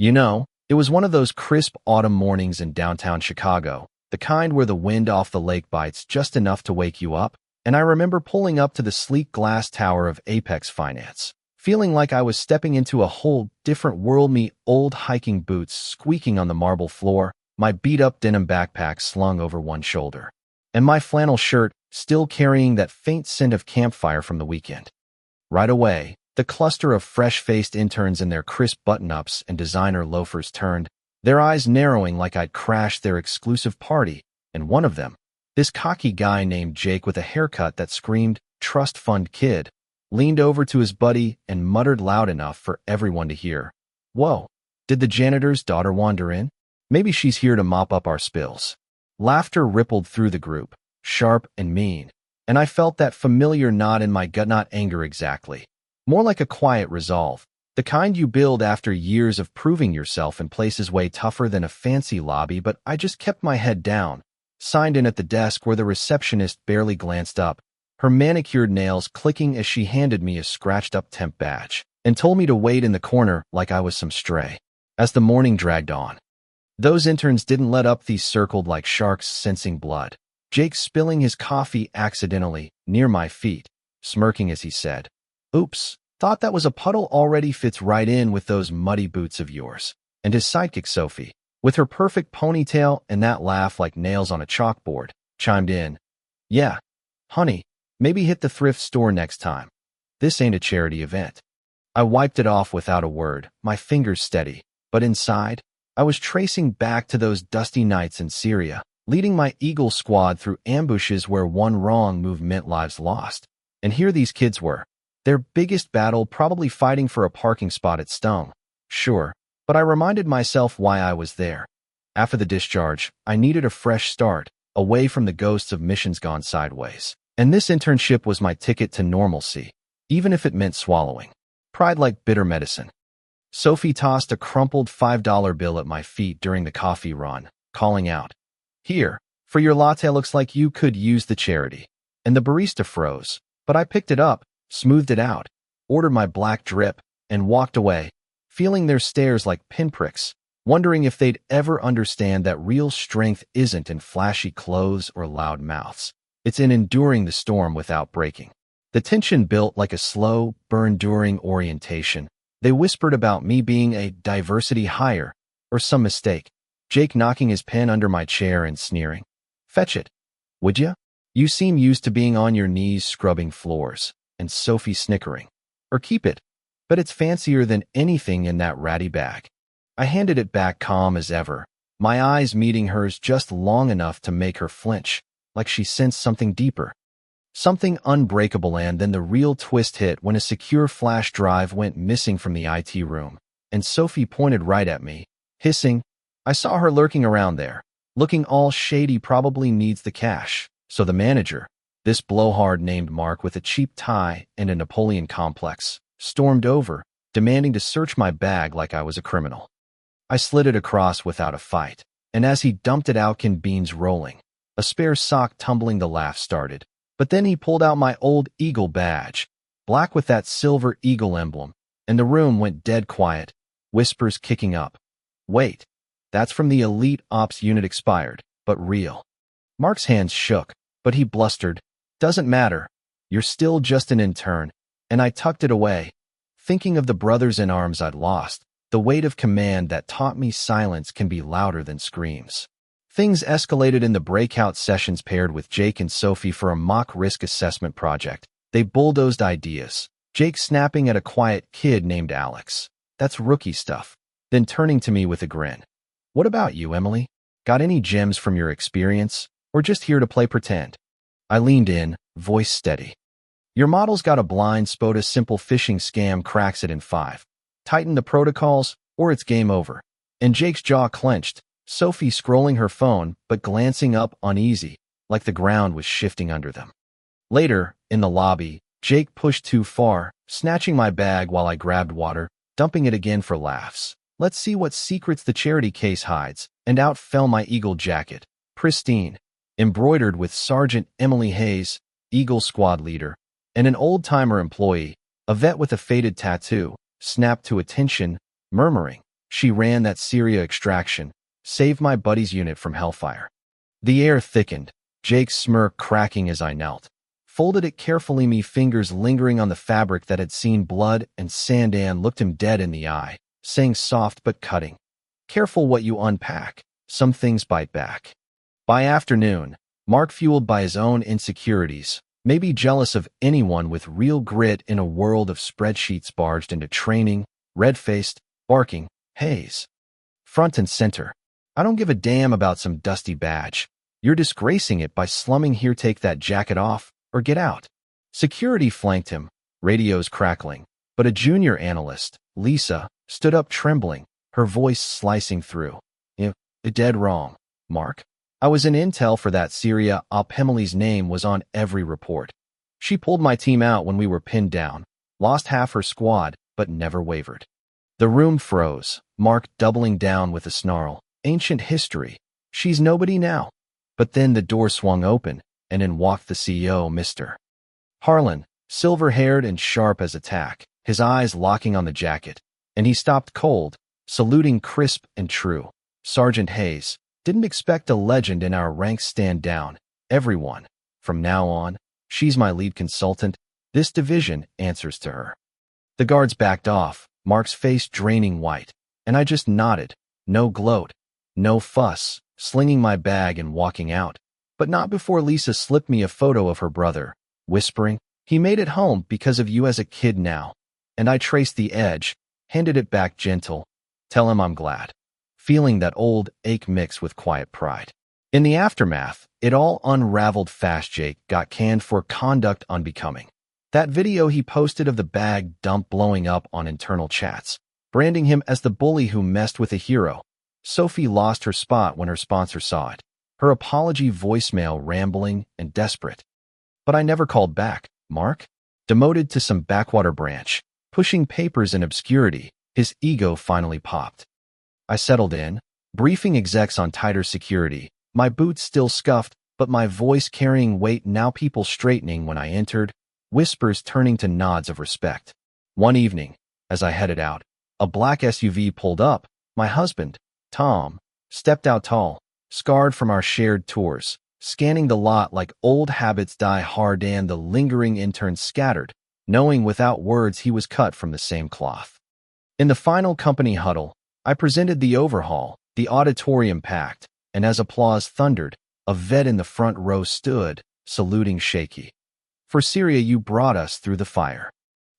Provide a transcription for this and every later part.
It was one of those crisp autumn mornings in downtown Chicago, the kind where the wind off the lake bites just enough to wake you up, and I remember pulling up to the sleek glass tower of Apex Finance, feeling like I was stepping into a whole different world, me old hiking boots squeaking on the marble floor, my beat-up denim backpack slung over one shoulder, and my flannel shirt still carrying that faint scent of campfire from the weekend. Right away, the cluster of fresh-faced interns in their crisp button-ups and designer loafers turned, their eyes narrowing like I'd crashed their exclusive party, and one of them, this cocky guy named Jake with a haircut that screamed, "Trust fund kid," leaned over to his buddy and muttered loud enough for everyone to hear, "Whoa, did the janitor's daughter wander in? Maybe she's here to mop up our spills." Laughter rippled through the group, sharp and mean, and I felt that familiar knot in my gut, not anger exactly, more like a quiet resolve, the kind you build after years of proving yourself in places way tougher than a fancy lobby. But I just kept my head down, signed in at the desk where the receptionist barely glanced up, her manicured nails clicking as she handed me a scratched-up temp badge, and told me to wait in the corner like I was some stray. As the morning dragged on, those interns didn't let up. These circled like sharks sensing blood, Jake spilling his coffee accidentally near my feet, smirking as he said, "Oops, thought that was a puddle, already fits right in with those muddy boots of yours." And his sidekick Sophie, with her perfect ponytail and that laugh like nails on a chalkboard, chimed in, "Yeah, honey, maybe hit the thrift store next time. This ain't a charity event." I wiped it off without a word, my fingers steady, but inside, I was tracing back to those dusty nights in Syria, leading my Eagle squad through ambushes where one wrong move meant lives lost. And here these kids were, their biggest battle probably fighting for a parking spot at Stung. Sure, but I reminded myself why I was there. After the discharge, I needed a fresh start, away from the ghosts of missions gone sideways. And this internship was my ticket to normalcy, even if it meant swallowing pride like bitter medicine. Sophie tossed a crumpled $5 bill at my feet during the coffee run, calling out, "Here, for your latte, looks like you could use the charity." And the barista froze, but I picked it up, smoothed it out, ordered my black drip, and walked away, feeling their stares like pinpricks, wondering if they'd ever understand that real strength isn't in flashy clothes or loud mouths. It's in enduring the storm without breaking. The tension built like a slow, burn-during orientation. They whispered about me being a diversity hire, or some mistake. Jake knocking his pen under my chair and sneering, "Fetch it, would ya? You seem used to being on your knees scrubbing floors." And Sophie snickering, "Or keep it, but it's fancier than anything in that ratty bag." I handed it back calm as ever, my eyes meeting hers just long enough to make her flinch, like she sensed something deeper, something unbreakable. And then the real twist hit when a secure flash drive went missing from the IT room, and Sophie pointed right at me, hissing. I saw her lurking around there, looking all shady, probably needs the cash. So the manager, this blowhard named Mark with a cheap tie and a Napoleon complex, stormed over, demanding to search my bag like I was a criminal. I slid it across without a fight, and as he dumped it out, can beans rolling, a spare sock tumbling, the laugh started. But then he pulled out my old Eagle badge, black with that silver eagle emblem, and the room went dead quiet, whispers kicking up. "Wait, that's from the Elite Ops unit, expired, but real." Mark's hands shook, but he blustered, "Doesn't matter, you're still just an intern." And I tucked it away, thinking of the brothers in arms I'd lost, the weight of command that taught me silence can be louder than screams. Things escalated in the breakout sessions paired with Jake and Sophie for a mock risk assessment project. They bulldozed ideas, Jake snapping at a quiet kid named Alex. "That's rookie stuff." Then turning to me with a grin, "What about you, Emily? Got any gems from your experience, or just here to play pretend?" I leaned in, voice steady. "Your model's got a blind spot. A simple phishing scam cracks it in 5. Tighten the protocols, or it's game over." And Jake's jaw clenched, Sophie scrolling her phone but glancing up uneasy, like the ground was shifting under them. Later, in the lobby, Jake pushed too far, snatching my bag while I grabbed water, dumping it again for laughs. "Let's see what secrets the charity case hides," and out fell my Eagle jacket, pristine, embroidered with Sergeant Emily Hayes, Eagle squad leader, and an old-timer employee, a vet with a faded tattoo, snapped to attention, murmuring, She ran that Syria extraction, saved my buddy's unit from hellfire. The air thickened, Jake's smirk cracking as I knelt. Folded it carefully, me fingers lingering on the fabric that had seen blood, and Sandan looked him dead in the eye, saying soft but cutting, "Careful what you unpack. Some things bite back." By afternoon, Mark, fueled by his own insecurities, maybe jealous of anyone with real grit in a world of spreadsheets, barged into training, red-faced, barking, "Hayes. Front and center. I don't give a damn about some dusty badge. You're disgracing it by slumming here. Take that jacket off, or get out." Security flanked him, radios crackling, but a junior analyst, Lisa, stood up trembling, her voice slicing through. "You're dead wrong, Mark. I was in intel for that Syria op. Emily's name was on every report. She pulled my team out when we were pinned down, lost half her squad, but never wavered." The room froze, Mark doubling down with a snarl. "Ancient history. She's nobody now." But then the door swung open, and in walked the CEO, Mr. Harlan, silver-haired and sharp as a tack, his eyes locking on the jacket, and he stopped cold, saluting crisp and true. "Sergeant Hayes, didn't expect a legend in our ranks. Stand down, everyone. From now on, she's my lead consultant. This division answers to her." The guards backed off, Mark's face draining white, and I just nodded. No gloat, no fuss, slinging my bag and walking out. But not before Lisa slipped me a photo of her brother, whispering, "He made it home because of you as a kid now." And I traced the edge, handed it back gentle. "Tell him I'm glad." Feeling that old ache mixed with quiet pride. In the aftermath, it all unraveled fast. Jake got canned for conduct unbecoming. That video he posted of the bag dump blowing up on internal chats, branding him as the bully who messed with a hero. Sophie lost her spot when her sponsor saw it, her apology voicemail rambling and desperate. But I never called back. Mark, demoted to some backwater branch, pushing papers in obscurity, his ego finally popped. I settled in, briefing execs on tighter security, my boots still scuffed, but my voice carrying weight. Now people straightening when I entered, whispers turning to nods of respect. One evening, as I headed out, a black SUV pulled up. My husband, Tom, stepped out tall, scarred from our shared tours, scanning the lot like old habits die hard, and the lingering interns scattered, knowing without words he was cut from the same cloth. In the final company huddle, I presented the overhaul, the auditorium packed, and as applause thundered, a vet in the front row stood, saluting shaky. "For Syria you brought us through the fire."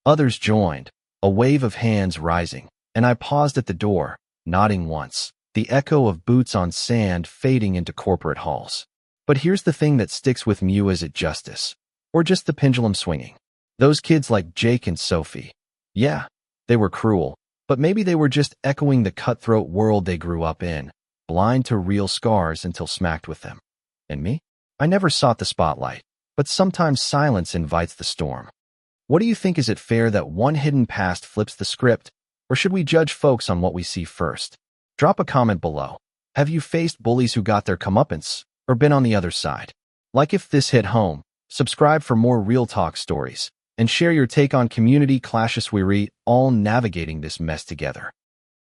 Others joined, a wave of hands rising, and I paused at the door, nodding once, the echo of boots on sand fading into corporate halls. But here's the thing that sticks with me: is it justice? Or just the pendulum swinging? Those kids like Jake and Sophie. Yeah, they were cruel, but maybe they were just echoing the cutthroat world they grew up in, blind to real scars until smacked with them. And me? I never sought the spotlight, but sometimes silence invites the storm. What do you think? Is it fair that one hidden past flips the script, or should we judge folks on what we see first? Drop a comment below. Have you faced bullies who got their comeuppance, or been on the other side? Like if this hit home, subscribe for more real talk stories, and share your take on community clashes. We're all navigating this mess together.